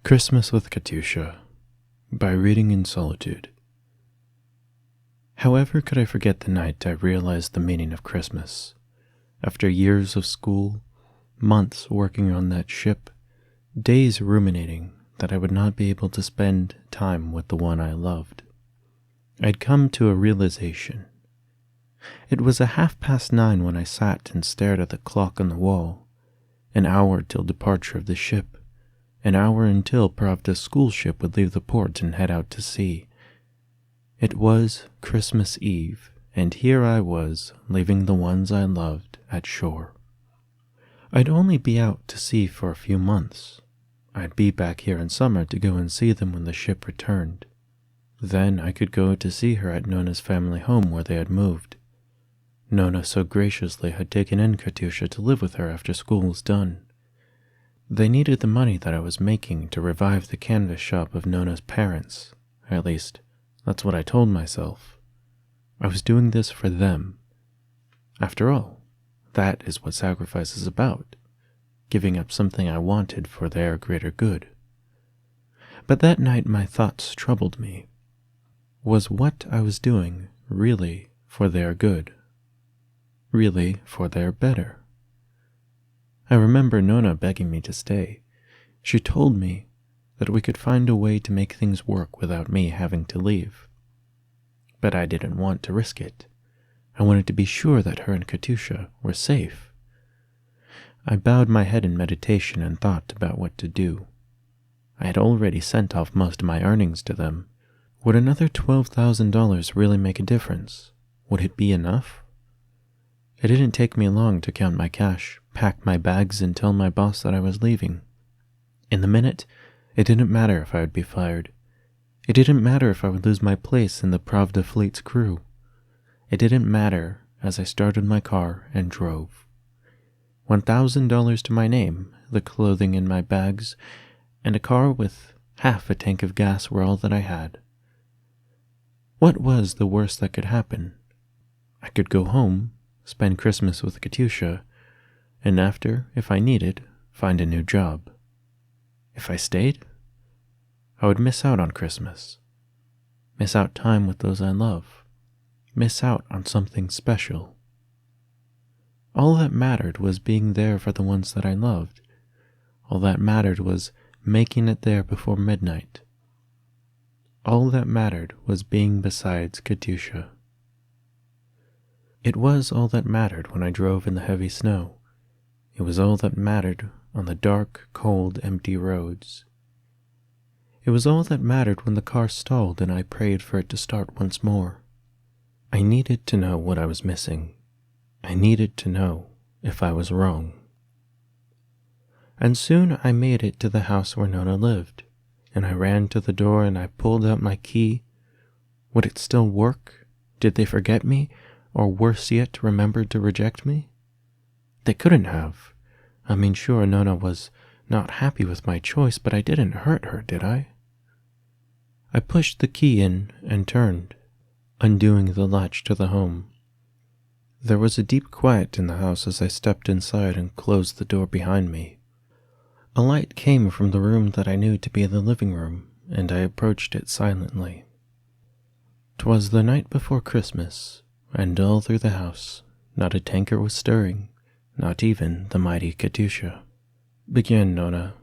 Christmas with Katyusha by Reading in Solitude. However could I forget the night I realized the meaning of Christmas? After years of school, months working on that ship, days ruminating that I would not be able to spend time with the one I loved, I'd come to a realization. It was 9:30 when I sat and stared at the clock on the wall. An hour till departure of the ship. An hour until Pravda's school ship would leave the port and head out to sea. It was Christmas Eve, and here I was, leaving the ones I loved at shore. I'd only be out to sea for a few months. I'd be back here in summer to go and see them when the ship returned. Then I could go to see her at Nona's family home where they had moved. Nona so graciously had taken in Katyusha to live with her after school was done. They needed the money that I was making to revive the canvas shop of Nona's parents. At least, that's what I told myself. I was doing this for them. After all, that is what sacrifice is about, giving up something I wanted for their greater good. But that night my thoughts troubled me. Was what I was doing really for their good? Really for their better? I remember Nona begging me to stay. She told me that we could find a way to make things work without me having to leave. But I didn't want to risk it. I wanted to be sure that her and Katyusha were safe. I bowed my head in meditation and thought about what to do. I had already sent off most of my earnings to them. Would another $12,000 really make a difference? Would it be enough? It didn't take me long to count my cash, pack my bags, and tell my boss that I was leaving. In the minute, it didn't matter if I would be fired. It didn't matter if I would lose my place in the Pravda fleet's crew. It didn't matter as I started my car and drove. $1,000 to my name, the clothing in my bags, and a car with half a tank of gas were all that I had. What was the worst that could happen? I could go home, spend Christmas with Katyusha, and after, if I needed, find a new job. If I stayed, I would miss out on Christmas, miss out time with those I love, miss out on something special. All that mattered was being there for the ones that I loved. All that mattered was making it there before midnight. All that mattered was being beside Katyusha. It was all that mattered when I drove in the heavy snow. It was all that mattered on the dark, cold, empty roads. It was all that mattered when the car stalled and I prayed for it to start once more. I needed to know what I was missing. I needed to know if I was wrong. And soon I made it to the house where Nona lived, and I ran to the door and I pulled out my key. Would it still work? Did they forget me? Or worse yet, remembered to reject me? They couldn't have. I mean, sure, Nona was not happy with my choice, but I didn't hurt her, did I? I pushed the key in and turned, undoing the latch to the home. There was a deep quiet in the house as I stepped inside and closed the door behind me. A light came from the room that I knew to be the living room, and I approached it silently. 'Twas the night before Christmas, and all through the house, not a tanker was stirring, not even the mighty Katyusha. "Begin, Nona."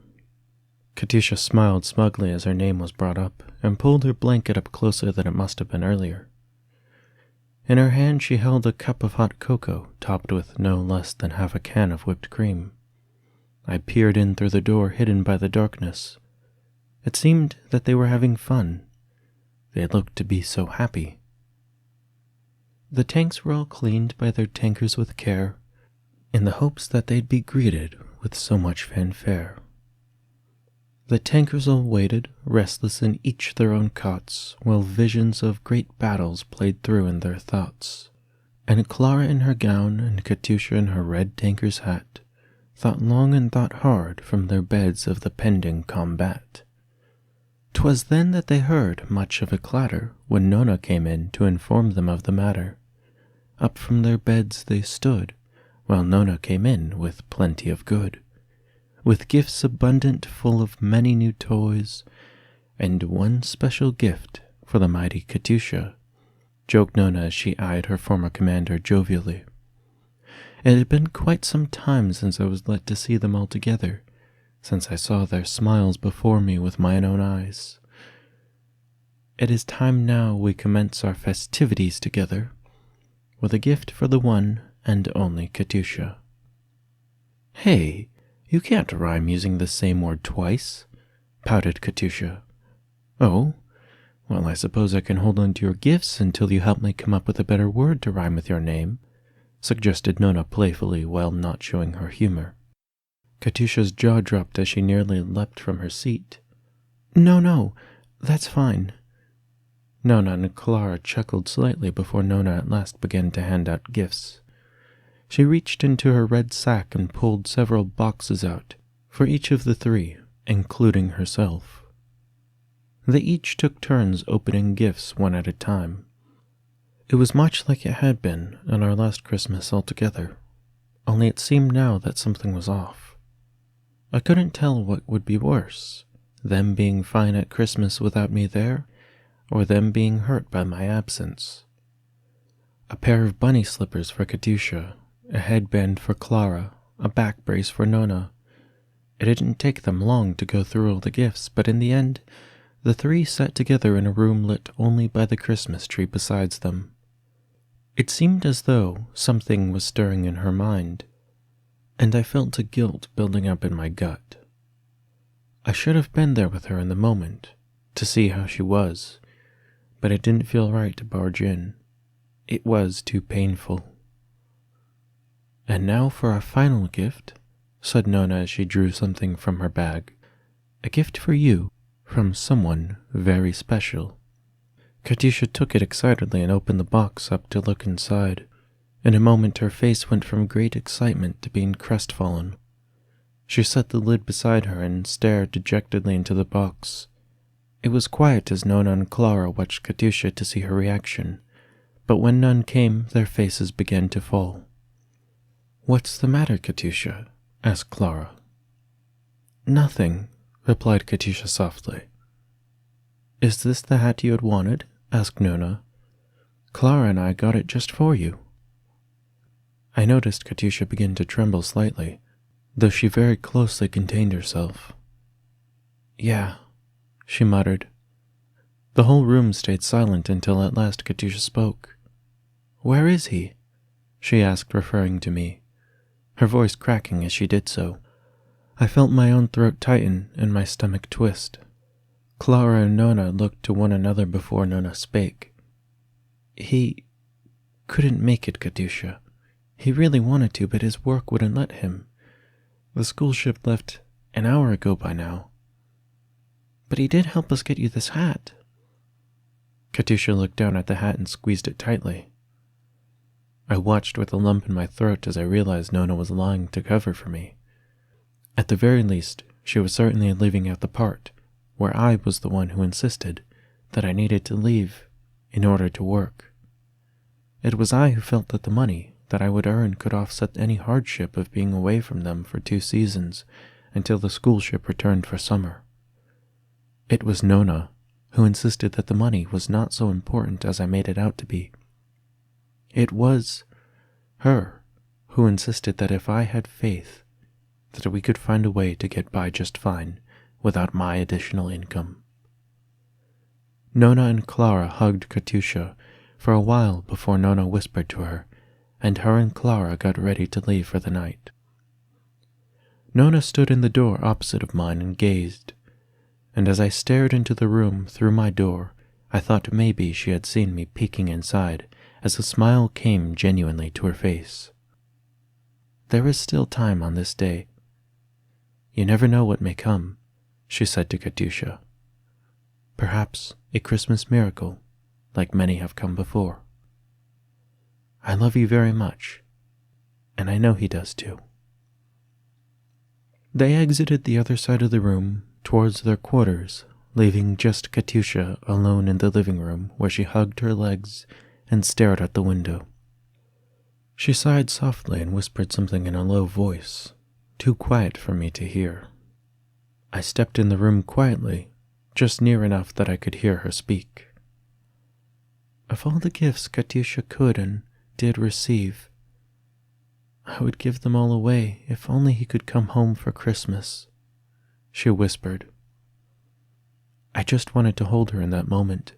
Katyusha smiled smugly as her name was brought up, and pulled her blanket up closer than it must have been earlier. In her hand she held a cup of hot cocoa, topped with no less than half a can of whipped cream. I peered in through the door hidden by the darkness. It seemed that they were having fun. They looked to be so happy. The tanks were all cleaned by their tankers with care, in the hopes that they'd be greeted with so much fanfare. The tankers all waited, restless in each their own cots, while visions of great battles played through in their thoughts. And Clara in her gown and Katyusha in her red tanker's hat thought long and thought hard from their beds of the pending combat. 'Twas then that they heard much of a clatter when Nona came in to inform them of the matter. Up from their beds they stood, while Nona came in with plenty of good. with gifts abundant, full of many new toys, and one special gift for the mighty Katyusha, joked Nona as she eyed her former commander jovially. It had been quite some time since I was let to see them all together, since I saw their smiles before me with mine own eyes. It is time now we commence our festivities together, with a gift for the one and only Katyusha. Hey, you can't rhyme using the same word twice, pouted Katyusha. Oh, well, I suppose I can hold on to your gifts until you help me come up with a better word to rhyme with your name, suggested Nona playfully while not showing her humor. Katyusha's jaw dropped as she nearly leapt from her seat. No, that's fine. Nona and Clara chuckled slightly before Nona at last began to hand out gifts. She reached into her red sack and pulled several boxes out, for each of the three, including herself. They each took turns opening gifts one at a time. It was much like it had been on our last Christmas altogether, only it seemed now that something was off. I couldn't tell what would be worse, them being fine at Christmas without me there, or them being hurt by my absence. A pair of bunny slippers for Katyusha, a headband for Clara, a back brace for Nona. It didn't take them long to go through all the gifts, but in the end, the three sat together in a room lit only by the Christmas tree beside them. It seemed as though something was stirring in her mind, and I felt a guilt building up in my gut. I should have been there with her in the moment, to see how she was, but it didn't feel right to barge in. It was too painful. And now for our final gift, said Nona as she drew something from her bag. A gift for you, from someone very special. Katyusha took it excitedly and opened the box up to look inside. In a moment her face went from great excitement to being crestfallen. She set the lid beside her and stared dejectedly into the box. It was quiet as Nona and Clara watched Katyusha to see her reaction, but when none came, their faces began to fall. What's the matter, Katyusha? Asked Clara. Nothing, replied Katyusha softly. Is this the hat you had wanted? Asked Nona. Clara and I got it just for you. I noticed Katyusha begin to tremble slightly, though she very closely contained herself. Yeah, she muttered. The whole room stayed silent until at last Katyusha spoke. Where is he? She asked, referring to me, her voice cracking as she did so. I felt my own throat tighten and my stomach twist. Clara and Nona looked to one another before Nona spake. He couldn't make it, Katyusha. He really wanted to, but his work wouldn't let him. The school ship left an hour ago by now. But he did help us get you this hat. Katyusha looked down at the hat and squeezed it tightly. I watched with a lump in my throat as I realized Nona was lying to cover for me. At the very least, she was certainly leaving out the part where I was the one who insisted that I needed to leave in order to work. It was I who felt that the money that I would earn could offset any hardship of being away from them for 2 seasons until the school ship returned for summer. It was Nona who insisted that the money was not so important as I made it out to be. It was her who insisted that if I had faith, that we could find a way to get by just fine without my additional income. Nona and Clara hugged Katyusha for a while before Nona whispered to her, and her and Clara got ready to leave for the night. Nona stood in the door opposite of mine and gazed, and as I stared into the room through my door, I thought maybe she had seen me peeking inside as a smile came genuinely to her face. There is still time on this day. You never know what may come, she said to Katyusha. Perhaps a Christmas miracle, like many have come before. I love you very much, and I know he does too. They exited the other side of the room towards their quarters, leaving just Katyusha alone in the living room where she hugged her legs and stared at the window. She sighed softly and whispered something in a low voice, too quiet for me to hear. I stepped in the room quietly, just near enough that I could hear her speak. Of all the gifts Katyusha could and did receive, I would give them all away if only he could come home for Christmas, she whispered. I just wanted to hold her in that moment,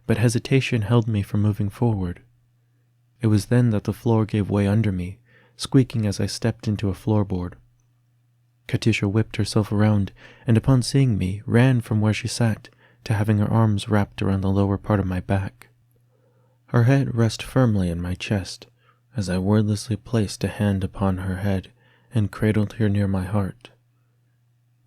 but hesitation held me from moving forward. It was then that the floor gave way under me, squeaking as I stepped into a floorboard. Katyusha whipped herself around, and upon seeing me, ran from where she sat to having her arms wrapped around the lower part of my back. Her head rested firmly in my chest as I wordlessly placed a hand upon her head and cradled her near my heart.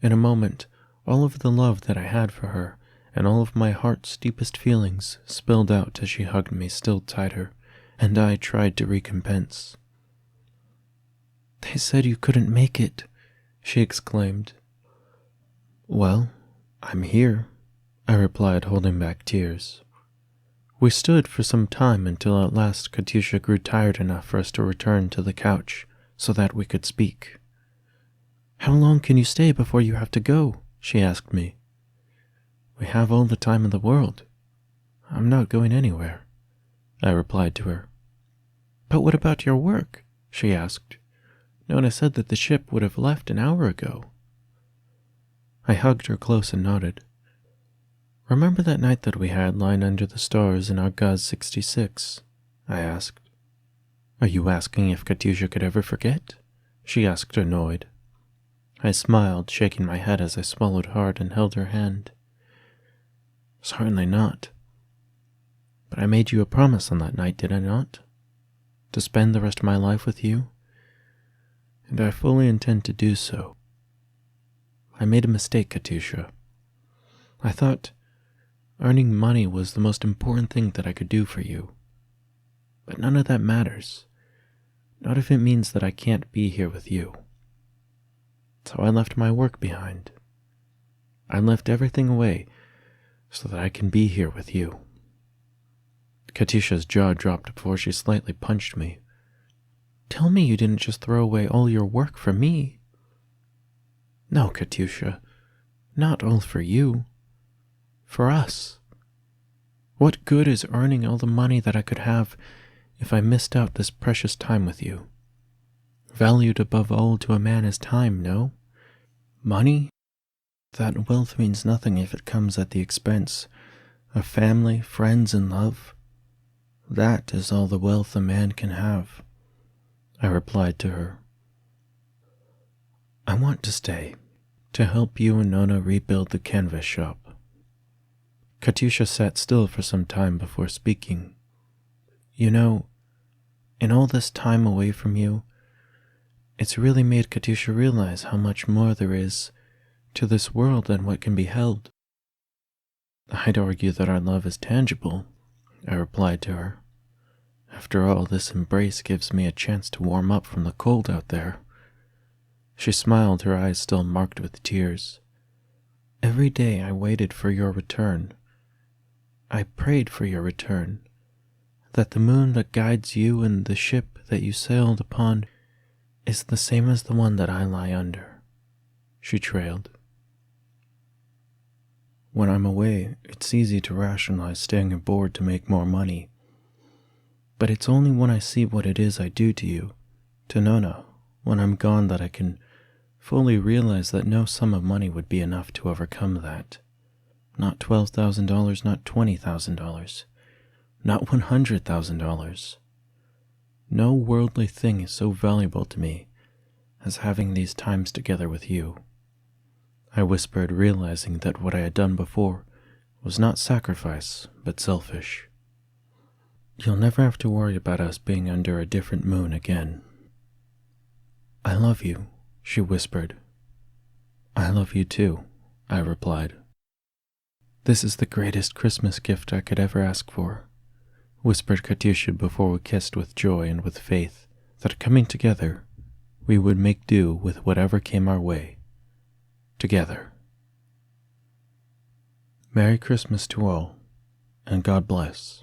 In a moment, all of the love that I had for her and all of my heart's deepest feelings spilled out as she hugged me still tighter, and I tried to recompense. They said you couldn't make it, she exclaimed. Well, I'm here, I replied, holding back tears. We stood for some time until at last Katyusha grew tired enough for us to return to the couch so that we could speak. How long can you stay before you have to go? She asked me. We have all the time in the world. I'm not going anywhere, I replied to her. But what about your work? She asked. Nona said that the ship would have left an hour ago. I hugged her close and nodded. Remember that night that we had lying under the stars in our GUP 66? I asked. Are you asking if Katyusha could ever forget? She asked, annoyed. I smiled, shaking my head as I swallowed hard and held her hand. Certainly not. But I made you a promise on that night, did I not? To spend the rest of my life with you? And I fully intend to do so. I made a mistake, Katyusha. I thought earning money was the most important thing that I could do for you. But none of that matters. Not if it means that I can't be here with you. So I left my work behind. I left everything away so that I can be here with you. Katyusha's jaw dropped before she slightly punched me. Tell me you didn't just throw away all your work for me. No, Katyusha, not all for you. For us. What good is earning all the money that I could have if I missed out this precious time with you? Valued above all to a man is time, no? Money? That wealth means nothing if it comes at the expense of family, friends, and love. That is all the wealth a man can have, I replied to her. I want to stay, to help you and Nona rebuild the canvas shop. Katyusha sat still for some time before speaking. You know, in all this time away from you, it's really made Katyusha realize how much more there is to this world than what can be held. I'd argue that our love is tangible, I replied to her. After all, this embrace gives me a chance to warm up from the cold out there. She smiled, her eyes still marked with tears. Every day I waited for your return. I prayed for your return, that the moon that guides you and the ship that you sailed upon is the same as the one that I lie under, she trailed. When I'm away, it's easy to rationalize staying aboard to make more money. But it's only when I see what it is I do to you, to Nona, when I'm gone, that I can fully realize that no sum of money would be enough to overcome that. Not $12,000, not $20,000, not $100,000. No worldly thing is so valuable to me as having these times together with you, I whispered, realizing that what I had done before was not sacrifice, but selfish. You'll never have to worry about us being under a different moon again. I love you, she whispered. I love you too, I replied. This is the greatest Christmas gift I could ever ask for, whispered Katyusha before we kissed with joy and with faith that coming together, we would make do with whatever came our way, together. Merry Christmas to all, and God bless.